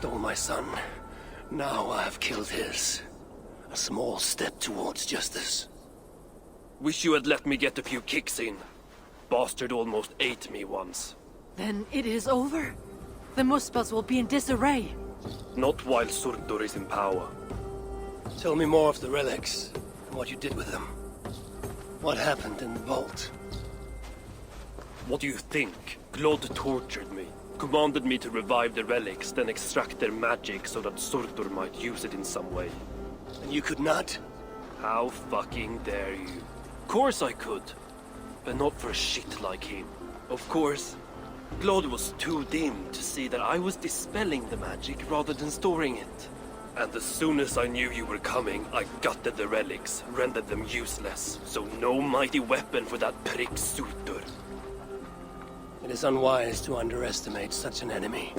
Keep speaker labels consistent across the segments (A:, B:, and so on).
A: stole my son. Now I have killed his. A small step towards justice.
B: Wish you had let me get a few kicks in. Bastard almost ate me once.
C: Then it is over? The Muspels will be in disarray.
B: Not while Surtur is in power.
A: Tell me more of the relics, and what you did with them. What happened in the vault?
B: What do you think? Glod tortured me. Commanded me to revive the relics, then extract their magic so that Surtur might use it in some way.
A: And you could not?
B: How fucking dare you? Of course I could. But not for a shit like him. Of course, Glod was too dim to see that I was dispelling the magic rather than storing it. And as soon as I knew you were coming, I gutted the relics, rendered them useless. So no mighty weapon for that prick Surtur.
A: It is unwise to underestimate such an enemy.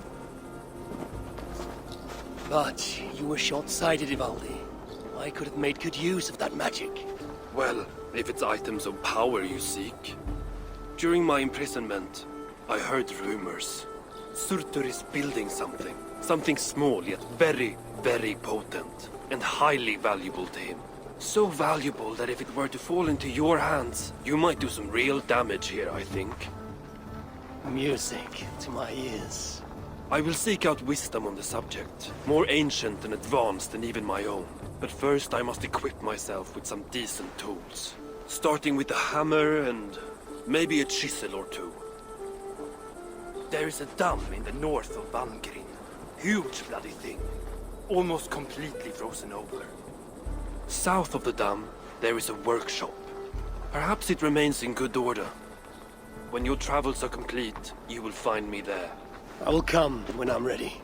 A: But you were short-sighted, Ivaldi. I could have made good use of that magic.
B: Well, if it's items of power you seek. During my imprisonment, I heard rumors. Surtur is building something. Something small yet very, very potent. And highly valuable to him. So valuable that if it were to fall into your hands, you might do some real damage here, I think.
A: Music to my ears.
B: I will seek out wisdom on the subject. More ancient and advanced than even my own. But first I must equip myself with some decent tools. Starting with a hammer and maybe a chisel or two.
D: There is a dam in the north of Vangrin. Huge bloody thing. Almost completely frozen over.
B: South of the dam, there is a workshop. Perhaps it remains in good order. When your travels are complete, you will find me there.
A: I will come when I'm ready.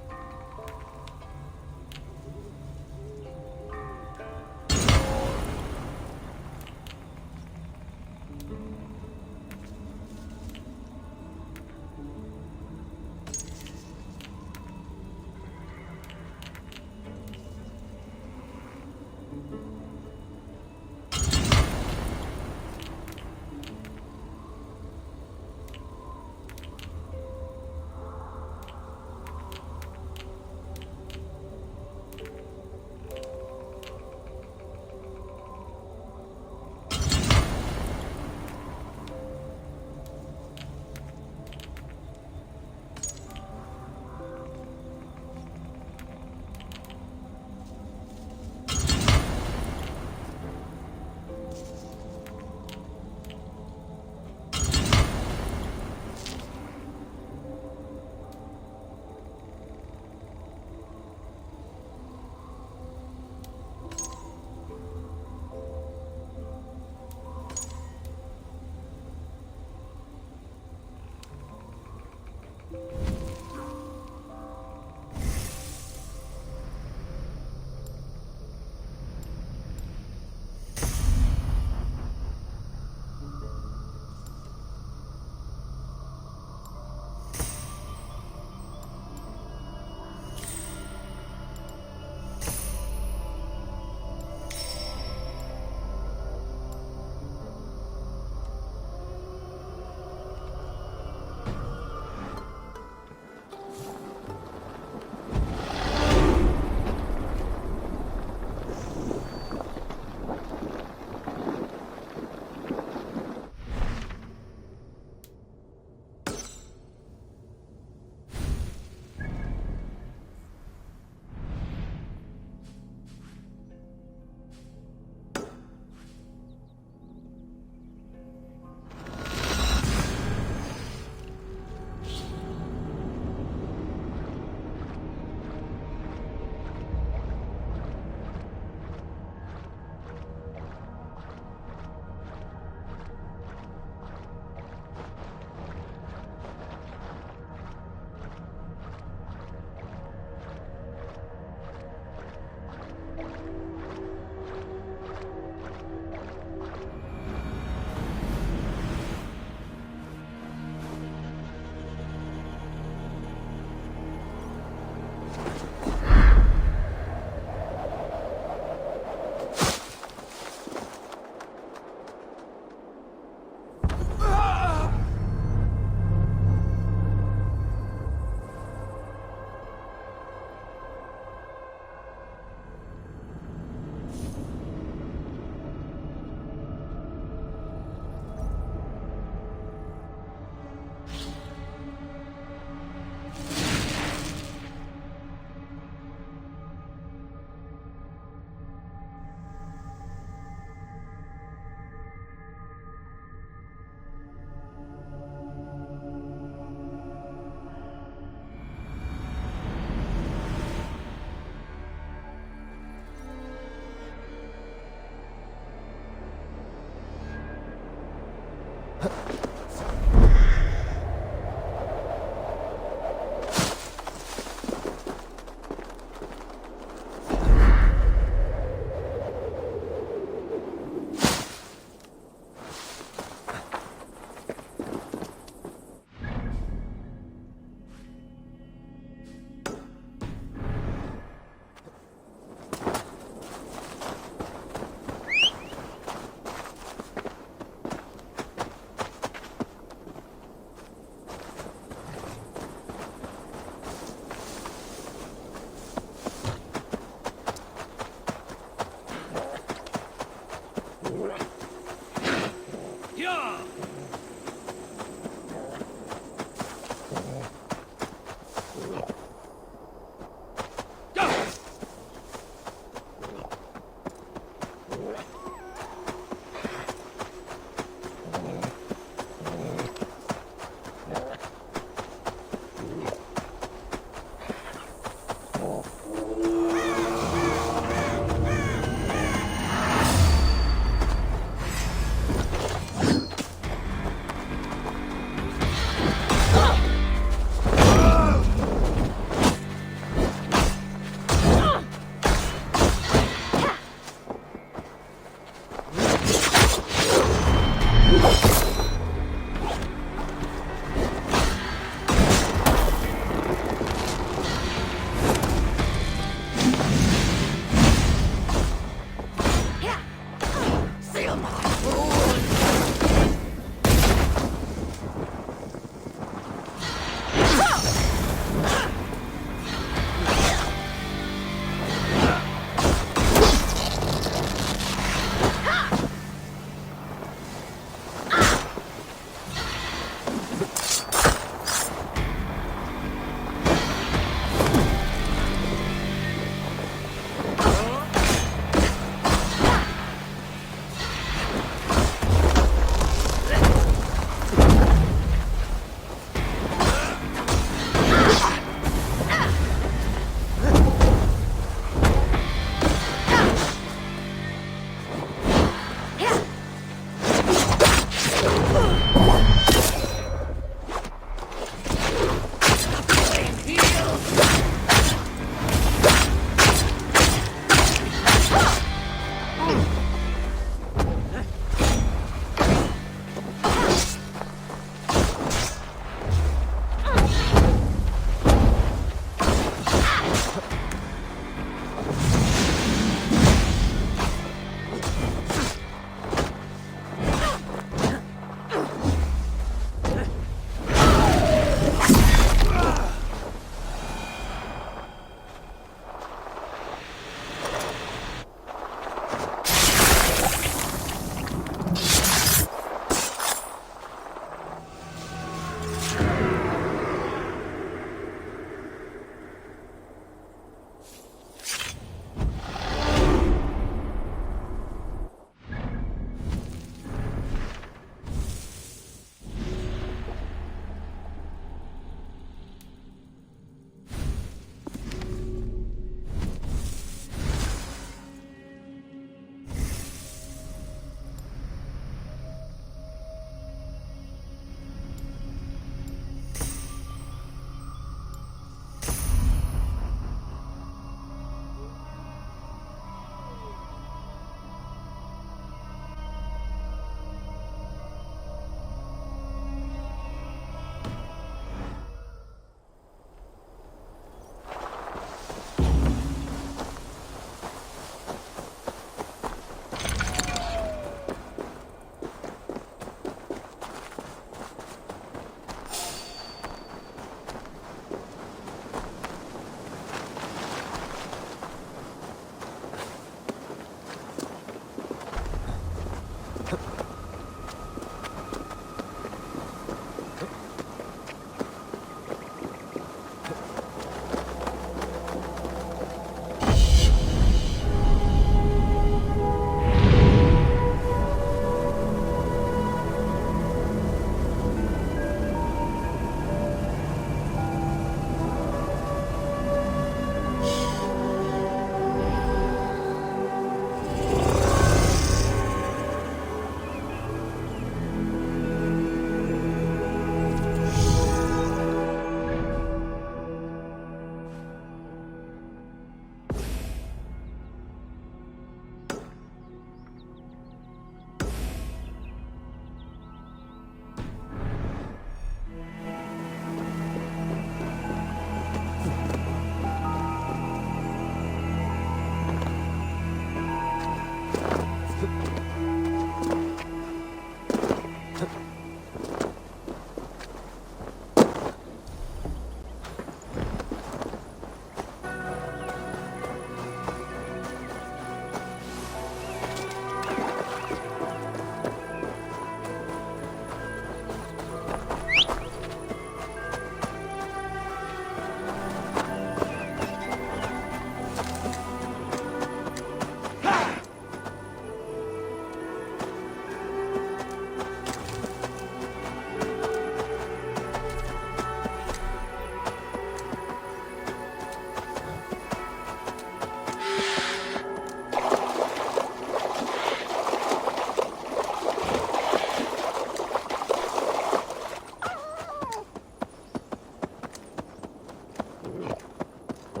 A: A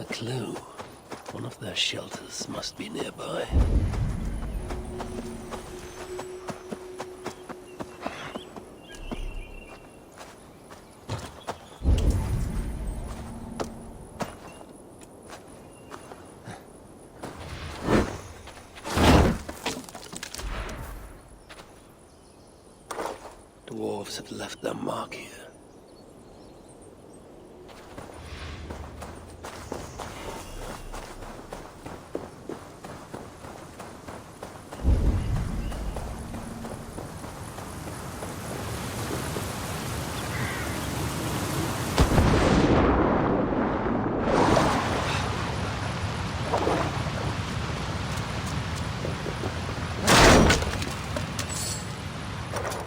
A: clue. One of their shelters must be nearby. Dwarves have left their mark here.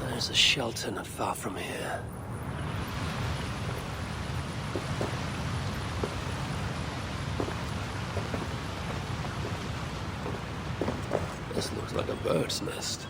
A: There's a shelter not far from here. This looks like a bird's nest.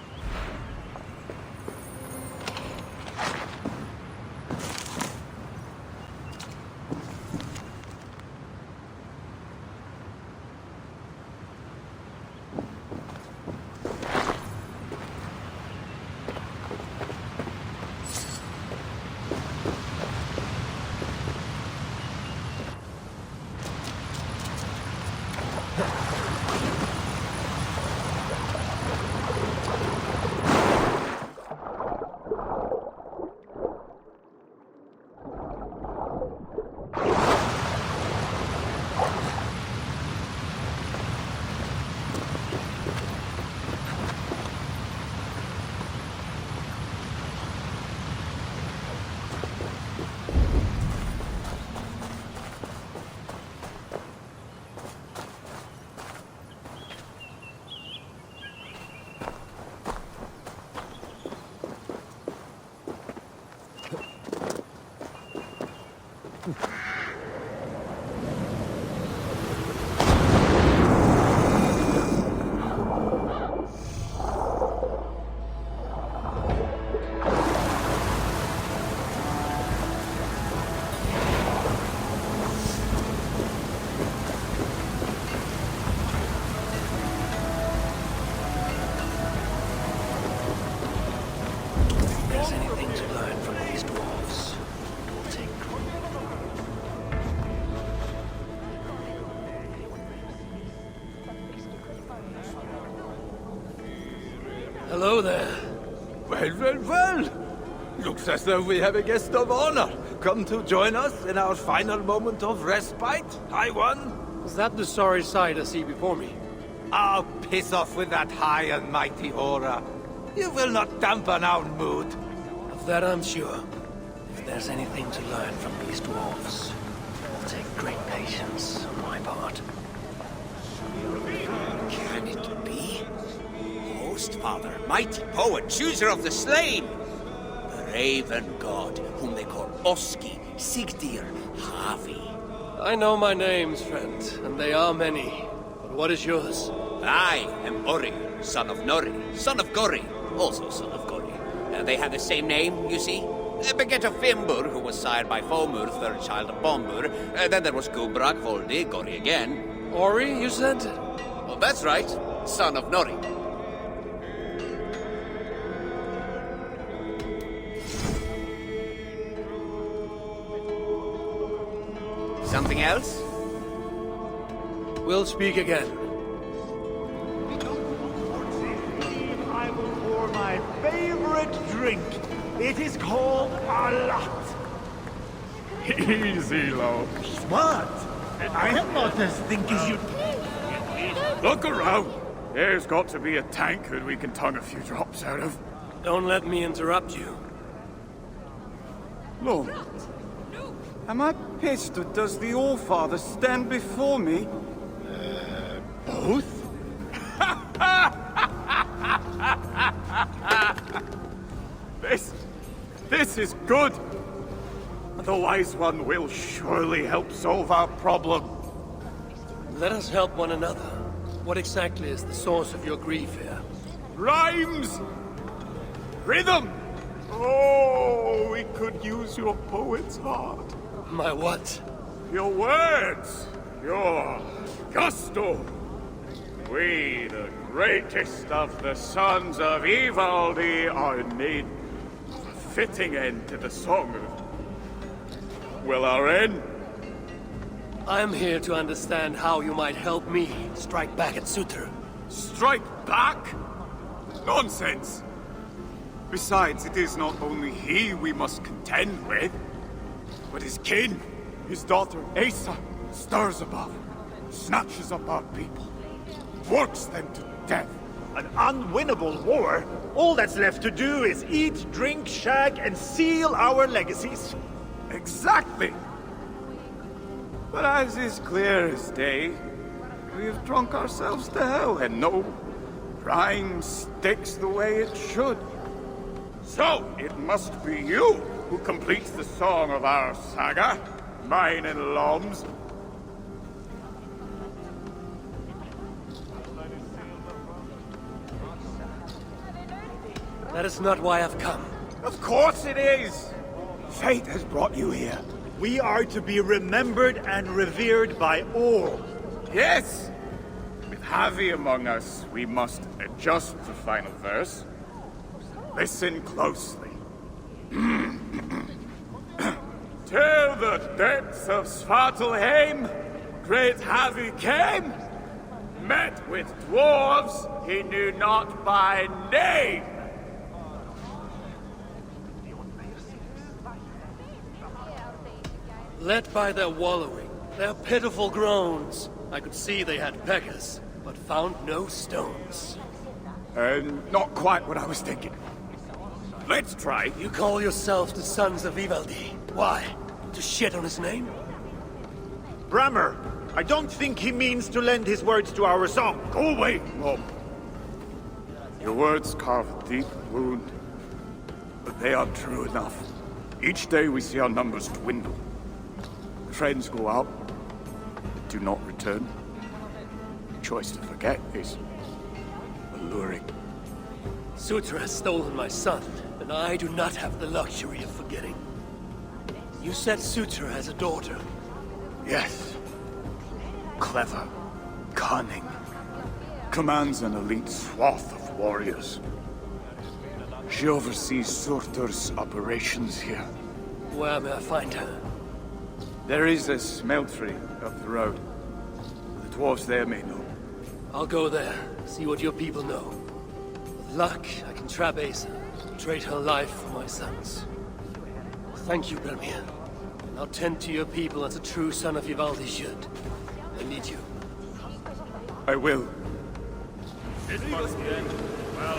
A: Hello there.
E: Well. Looks as though we have a guest of honor come to join us in our final moment of respite. Hi, one.
A: Is that the sorry sight I see before me?
E: Oh, piss off with that high and mighty aura. You will not dampen our mood.
A: Of that I'm sure. If there's anything to learn from these dwarves, it will take great patience on my part.
F: Can it be? Host Father, mighty poet, chooser of the slain! The raven god, whom they call Oski, Sigdir, Havi.
A: I know my names, friend, and they are many. But what is yours?
F: I am Ori, son of Nori, son of Gori, also son of Gori. They have the same name, you see. Beget of Fimbur, who was sired by Fomur, third child of Bombur. Then there was Gubrak, Voldi, Gori again.
A: Ori, you said?
F: Oh, that's right, son of Nori. Something else?
A: We'll speak again.
G: I will pour my favorite drink. It is called a lot.
H: Easy, Lo.
G: What? I am not as think as you.
H: Look around. There's got to be a tankard we can tongue a few drops out of.
A: Don't let me interrupt you.
H: Lo. Am I pissed or does the All-Father stand before me?
A: Both?
H: This is good. The Wise One will surely help solve our problem.
A: Let us help one another. What exactly is the source of your grief here?
H: Rhymes! Rhythm! Oh, we could use your poet's heart.
A: My what?
H: Your words! Your gusto! We, the greatest of the sons of Ivaldi, are in need of a fitting end to the song of... well, our end.
A: I am here to understand how you might help me strike back at Sutra.
H: Strike back? Nonsense! Besides, it is not only he we must contend with, but his kin. His daughter, Asa, stirs above, snatches up our people, works them to death.
G: An unwinnable war? All that's left to do is eat, drink, shag, and seal our legacies.
H: Exactly! But as is clear as day, we have drunk ourselves to hell, and no rhyme sticks the way it should. So, it must be you who completes the song of our saga, mine and Lom's.
A: That is not why I've come.
H: Of course it is! Fate has brought you here.
G: We are to be remembered and revered by all.
H: Yes! With Javi among us, we must adjust the final verse. Listen closely. Till the depths of Svartalfheim, great Javi came, met with dwarves he knew not by name.
A: Led by their wallowing, their pitiful groans, I could see they had beggars, but found no stones.
H: Not quite what I was thinking. Let's try.
A: You call yourselves the sons of Ivaldi. Why? To shit on his name?
G: Brammer, I don't think he means to lend his words to our song.
H: Go away, Mom. Your words carve a deep wound, but they are true enough. Each day we see our numbers dwindle. Friends go out, but do not return. The choice to forget is alluring.
A: Sutra has stolen my son, and I do not have the luxury of forgetting. You said Sutra has a daughter.
H: Yes. Clever, cunning. Commands an elite swath of warriors. She oversees Surtur's operations here.
A: Where may I find her?
H: There is a smeltery up the road. The dwarves there may know.
A: I'll go there, see what your people know. With luck, I can trap Asa, trade her life for my son's. Thank you, Bramir. Now tend to your people as a true son of Ivaldi should. I need you.
H: I will.
I: This must end. Well,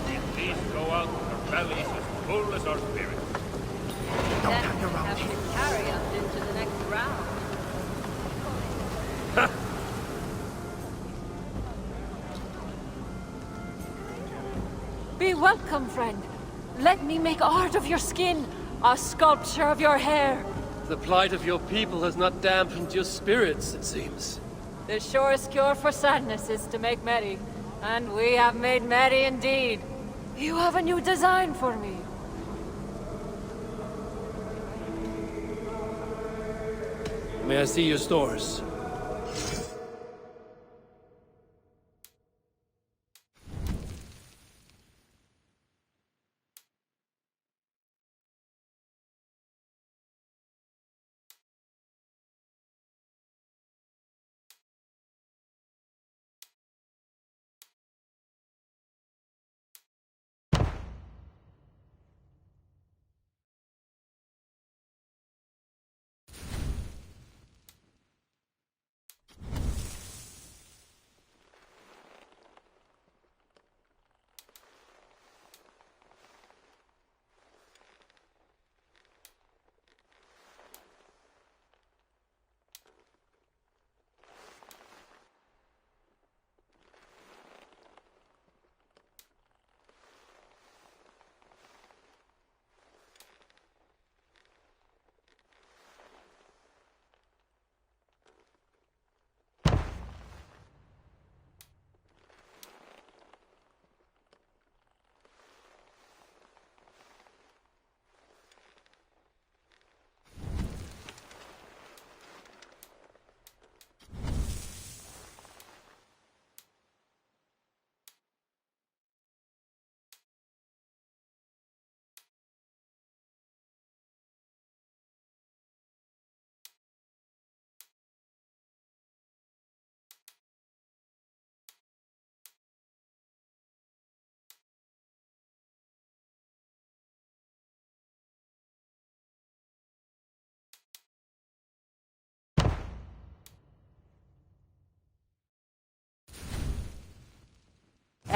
I: at least go out with our bellies as full as our spirits.
C: Then have to carry us into the next round. Be welcome, friend. Let me make art of your skin, a sculpture of your hair.
A: The plight of your people has not dampened your spirits, it seems.
C: The surest cure for sadness is to make merry, and we have made merry indeed. You have a new design for me.
A: May I see your stores?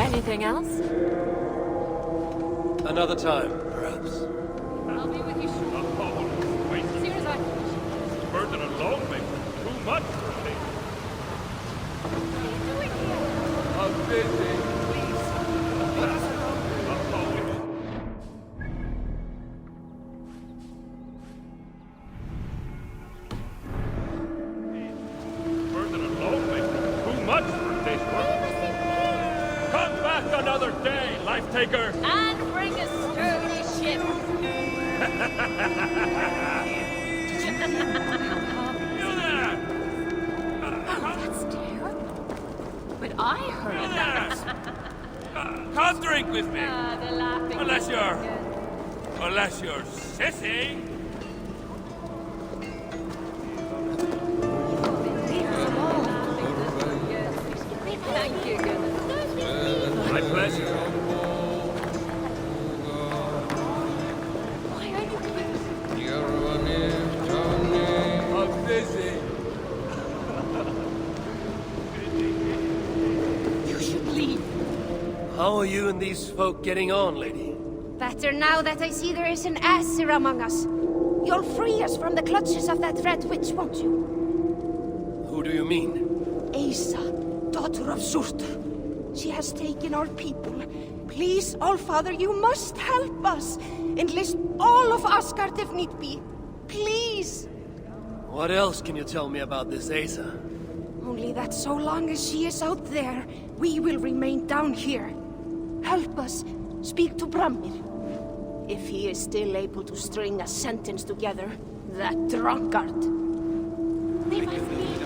C: Anything else?
A: Another time, perhaps.
C: I'll be with you soon.
I: Oh, wait.
C: As soon as I...
I: Burden alone makes too much for me.
E: I'm busy.
I: Burden alone makes too much for this work. Come back another day, life taker.
C: And bring a sturdy ship.
I: You there!
C: That's terrible. But I heard that.
I: Come drink with me.
C: The laughing.
I: Unless you're sissy.
C: Thank you, goodness.
I: My pleasure.
C: Why are you...
E: I'm busy.
C: You should leave.
A: How are you and these folk getting on, lady?
J: Better now that I see there is an Aesir among us. You'll free us from the clutches of that red witch, won't you?
A: Who do you mean?
J: Asa, daughter of Surtur. She has taken our people. Please, Allfather, you must help us. Enlist all of Asgard if need be. Please.
A: What else can you tell me about this Asa?
J: Only that so long as she is out there, we will remain down here. Help us. Speak to Bramir. If he is still able to string a sentence together, that drunkard.
C: We must leave.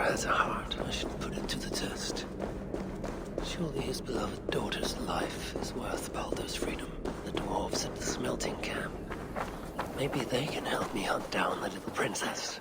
A: Has a heart. I should put it to the test. Surely his beloved daughter's life is worth Baldur's freedom. The dwarves at the smelting camp. Maybe they can help me hunt down the little princess.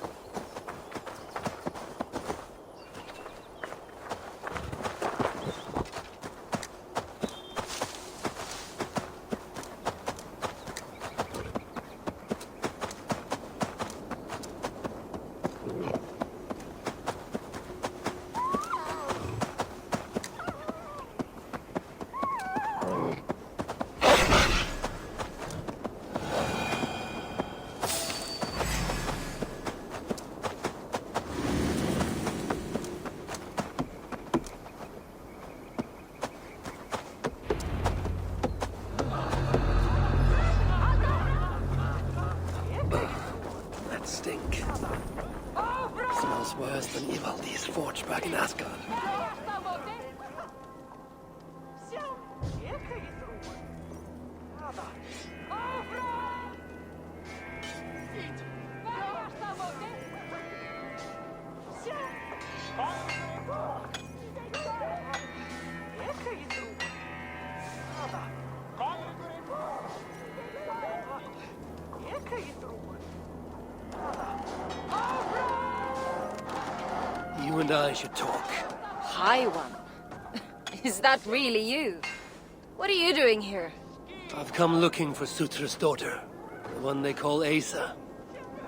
A: Worse than Ivaldi's forge back in Asgard. You and I should talk.
C: High One. Is that really you? What are you doing here?
A: I've come looking for Surtur's daughter, the one they call Asa.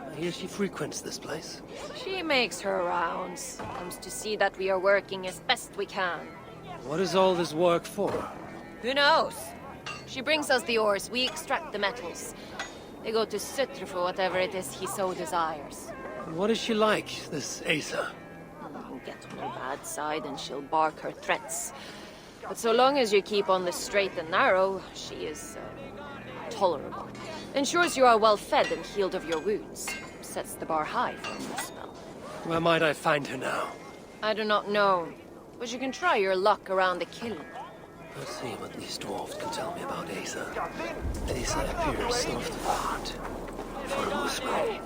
A: I hear she frequents this place.
C: She makes her rounds. Comes to see that we are working as best we can.
A: What is all this work for?
C: Who knows? She brings us the ores, we extract the metals. They go to Sutter for whatever it is he so desires.
A: What is she like, this Asa?
C: Get on her bad side and she'll bark her threats. But so long as you keep on the straight and narrow, she is tolerable. Ensures you are well fed and healed of your wounds. Sets the bar high for a new spell.
A: Where might I find her now?
C: I do not know, but you can try your luck around the kiln.
A: Let's see what these dwarves can tell me about Asa. Asa appears soft of heart. For a whisper.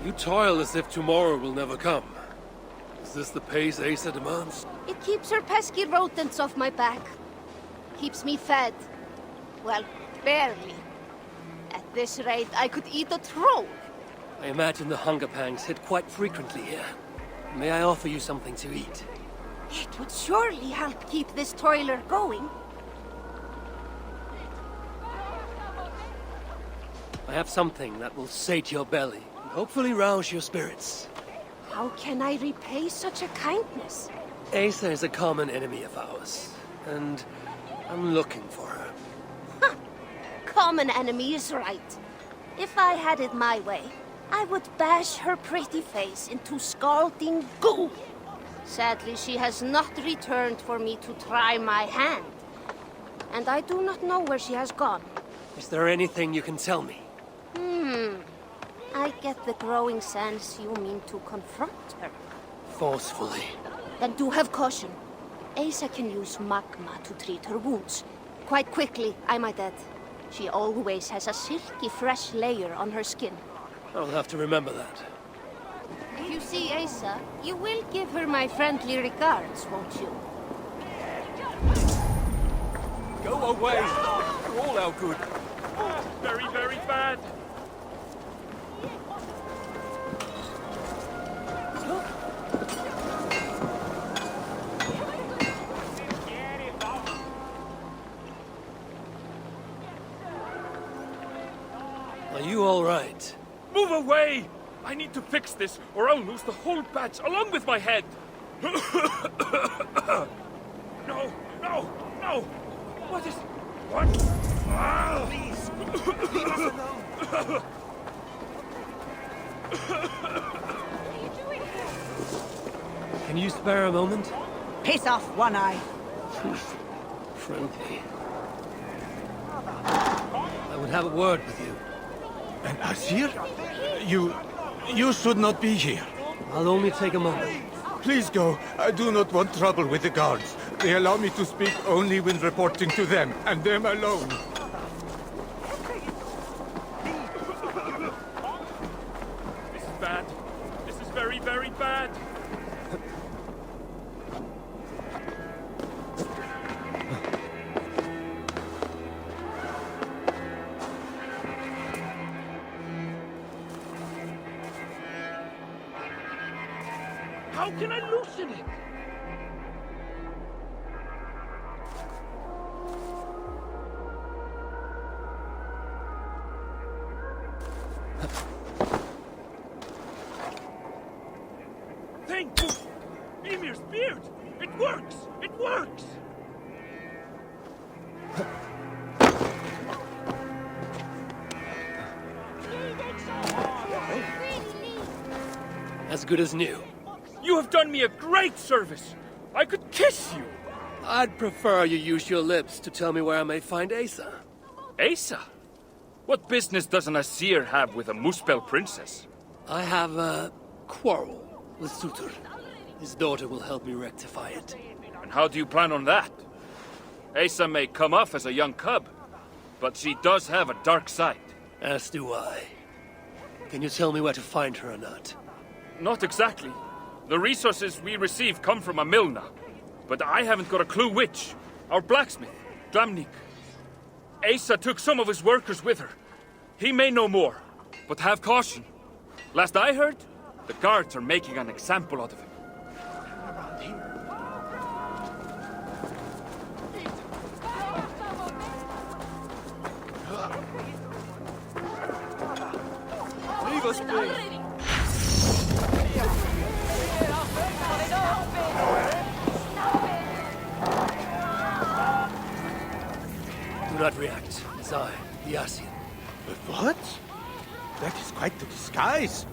A: You toil as if tomorrow will never come. Is this the pace Asa demands?
J: It keeps her pesky rodents off my back. Keeps me fed. Well, barely. At this rate, I could eat a troll.
A: I imagine the hunger pangs hit quite frequently here. May I offer you something to eat?
J: It would surely help keep this toiler going.
A: I have something that will sate your belly and hopefully rouse your spirits.
J: How can I repay such a kindness?
A: Asa is a common enemy of ours, and I'm looking for her.
J: Ha! Common enemy is right. If I had it my way, I would bash her pretty face into scalding goo. Sadly, she has not returned for me to try my hand. And I do not know where she has gone.
A: Is there anything you can tell me?
J: I get the growing sense you mean to confront her.
A: Forcefully.
J: Then do have caution. Asa can use magma to treat her wounds. Quite quickly, I might add. She always has a silky fresh layer on her skin.
A: I'll have to remember that.
J: If you see Asa, you will give her my friendly regards, won't you?
I: Go away! For all our good. Very, very bad.
A: Are you all right?
I: Move away! I need to fix this, or I'll lose the whole batch along with my head. No, no, no! What is... What? Ah! Please! Leave us alone!
A: Can you spare a moment?
K: Piss off, One Eye.
A: Friendly. I would have a word with you.
E: And Asir? You should not be here.
A: I'll only take a moment.
E: Please go. I do not want trouble with the guards. They allow me to speak only when reporting to them, and them alone.
I: This is bad. This is very, very bad. How can I loosen it? Thank you! Ymir's beard! It works! It works!
A: As good as new.
I: You have done me a great service! I could kiss you!
A: I'd prefer you use your lips to tell me where I may find Asa.
I: Asa? What business does an Asir have with a Muspel princess?
A: I have a quarrel with Sutur. His daughter will help me rectify it.
I: And how do you plan on that? Asa may come off as a young cub, but she does have a dark side.
A: As do I. Can you tell me where to find her or not?
I: Not exactly. The resources we receive come from a Milna, but I haven't got a clue which. Our blacksmith, Glamnik. Asa took some of his workers with her. He may know more, but have caution. Last I heard, the guards are making an example out of him.
E: Leave us be.
A: every act. It's I, the Asien.
E: But what? That is quite the disguise.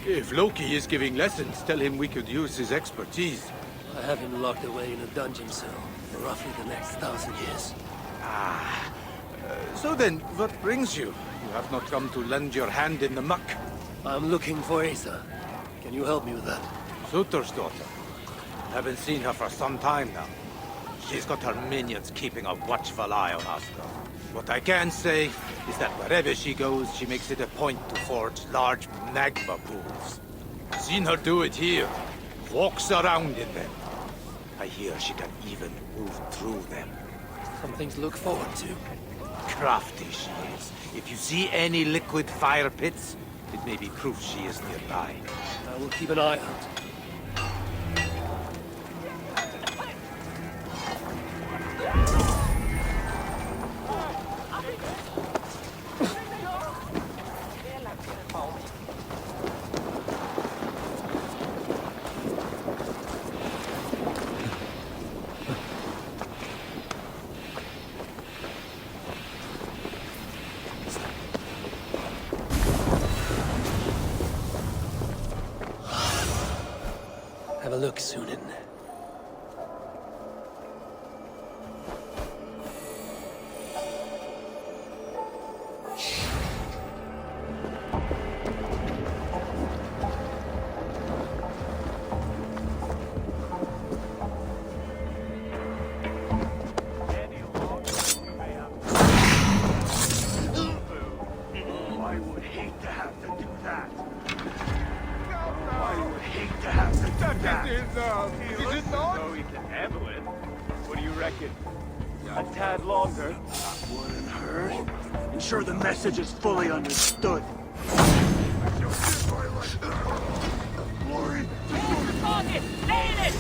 E: If Loki is giving lessons, tell him we could use his expertise.
A: I have him locked away in a dungeon cell for roughly the next 1,000 years.
E: So then, what brings you? You have not come to lend your hand in the muck.
A: I'm looking for Asa. Can you help me with that?
E: Sutor's daughter. Haven't seen her for some time now. She's got her minions keeping a watchful eye on us, though. What I can say is that wherever she goes, she makes it a point to forge large magma pools. I've seen her do it here. Walks around in them. I hear she can even move through them.
A: Something to look forward to.
E: Crafty she is. If you see any liquid fire pits, it may be proof she is nearby.
A: I will keep an eye out. Have a look, Sunan.
G: I would hate to have to do that. I would hate to have to do that.
H: Is it not?
G: So we can handle it. What do you reckon? A tad longer. That wouldn't hurt. Ensure the message is fully understood. Glory.
L: Target! Nail it!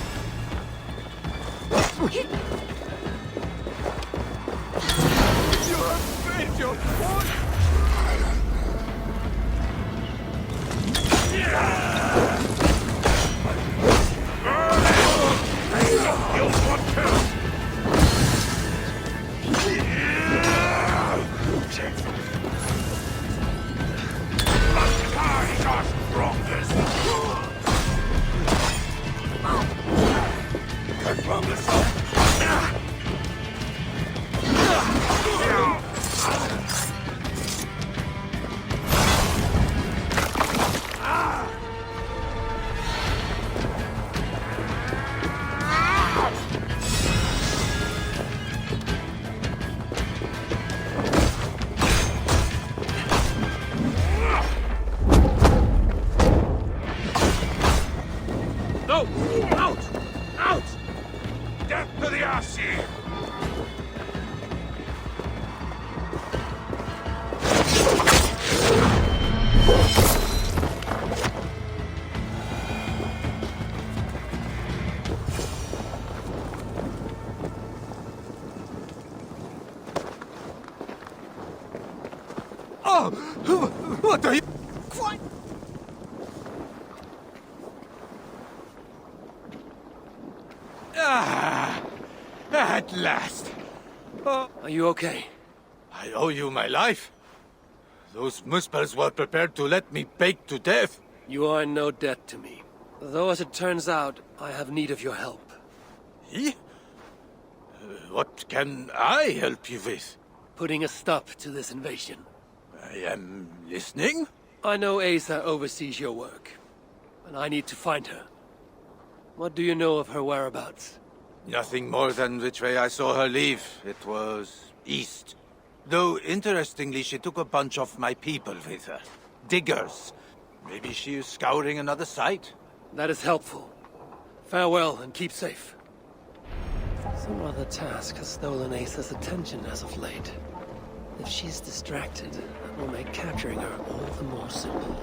G: You have failed your point.
E: What are you... At last.
A: Are you okay?
E: I owe you my life. Those Muspels were prepared to let me bake to death.
A: You are in no debt to me. Though, as it turns out, I have need of your help.
E: Me? What can I help you with?
A: Putting a stop to this invasion.
E: I am listening.
A: I know Asa oversees your work, and I need to find her. What do you know of her whereabouts?
E: Nothing more than which way I saw her leave. It was east. Though, interestingly, she took a bunch of my people with her. Diggers. Maybe she is scouring another site.
A: That is helpful. Farewell, and keep safe. Some other task has stolen Asa's attention as of late. If she's distracted, that will make capturing her all the more simple.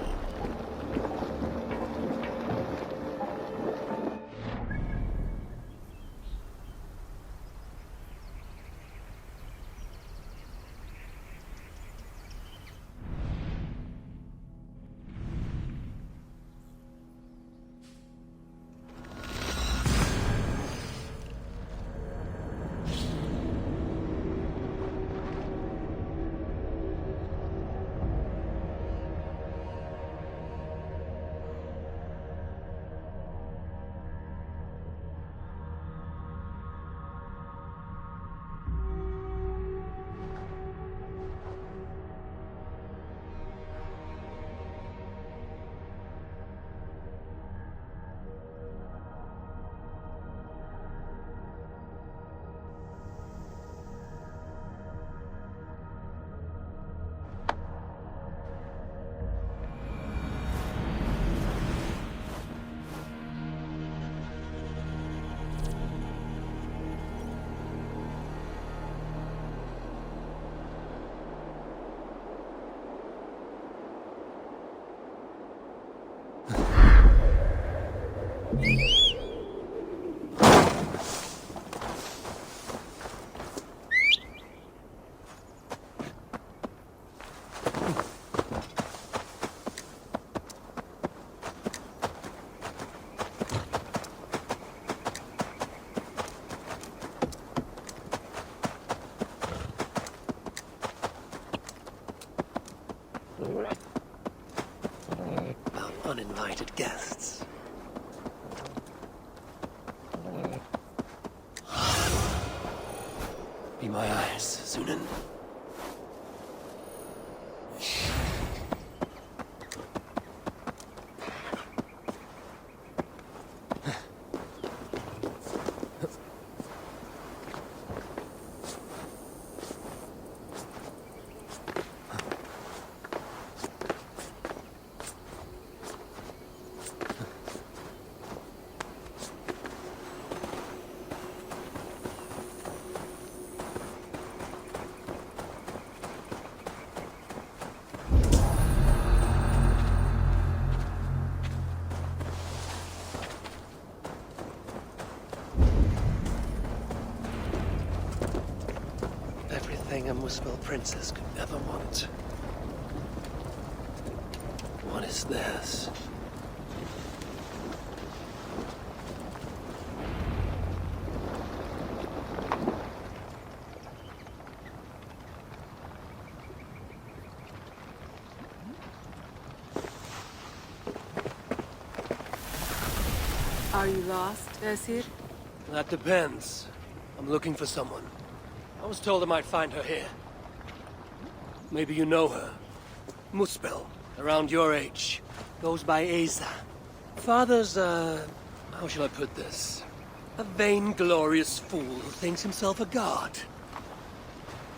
A: About uninvited guests. Be my eyes, Sunan. Everything a Muspel princess could ever want. What is this?
M: Are you lost, Esir?
A: That depends. I'm looking for someone. I was told I might find her here. Maybe you know her. Muspel, around your age. Goes by Asa. Father's, how shall I put this? A vainglorious fool who thinks himself a god.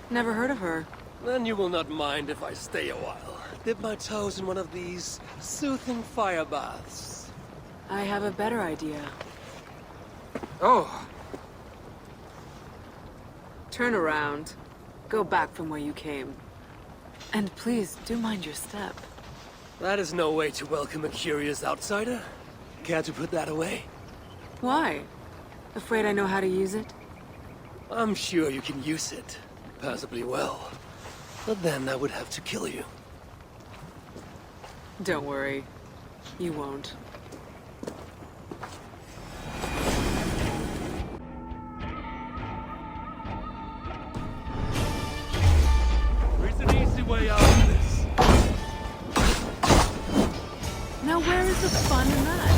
M: Never heard of her.
A: Then you will not mind if I stay a while. Dip my toes in one of these soothing fire baths.
M: I have a better idea.
A: Oh!
M: Turn around. Go back from where you came. And please, do mind your step.
A: That is no way to welcome a curious outsider. Care to put that away?
M: Why? Afraid I know how to use it?
A: I'm sure you can use it. Passably well. But then I would have to kill you.
M: Don't worry. You won't.
G: There's an easy way out of this.
M: Now where is the fun in that?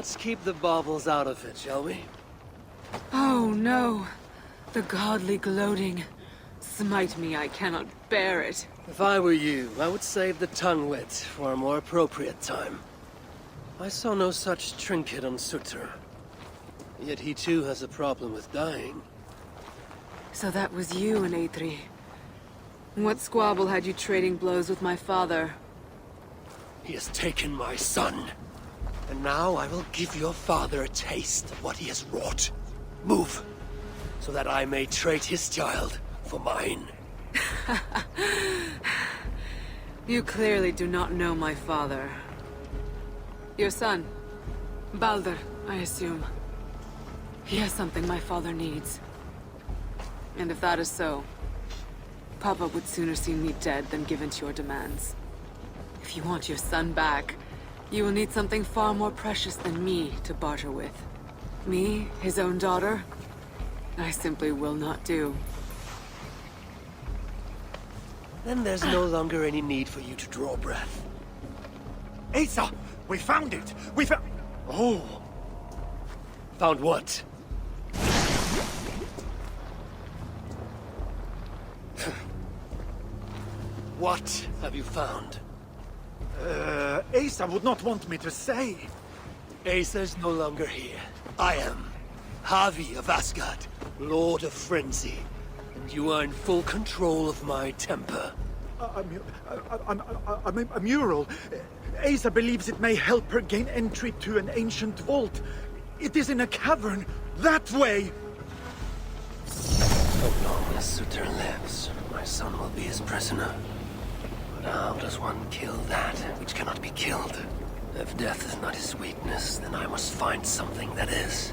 A: Let's keep the baubles out of it, shall we?
M: Oh no. The godly gloating. Smite me, I cannot bear it.
A: If I were you, I would save the tongue wit for a more appropriate time. I saw no such trinket on Sutter. Yet he too has a problem with dying.
M: So that was you and Eitri. What squabble had you trading blows with my father?
A: He has taken my son. And now I will give your father a taste of what he has wrought. Move, so that I may trade his child for mine.
M: You clearly do not know my father. Your son, Balder, I assume. He has something my father needs. And if that is so, Papa would sooner see me dead than give in to your demands. If you want your son back, you will need something far more precious than me to barter with. Me, his own daughter? I simply will not do.
A: Then there's no longer any need for you to draw breath.
H: Asa! We found it! We found...
A: Oh! Found what? What have you found?
H: Asa would not want me to say.
A: Asa's no longer here. I am. Havi of Asgard, Lord of Frenzy. And you are in full control of my temper.
H: A mural. Asa believes it may help her gain entry to an ancient vault. It is in a cavern. That way!
A: So long as Sutter lives, my son will be his prisoner. But how does one kill that which cannot be killed? If death is not his weakness, then I must find something that is.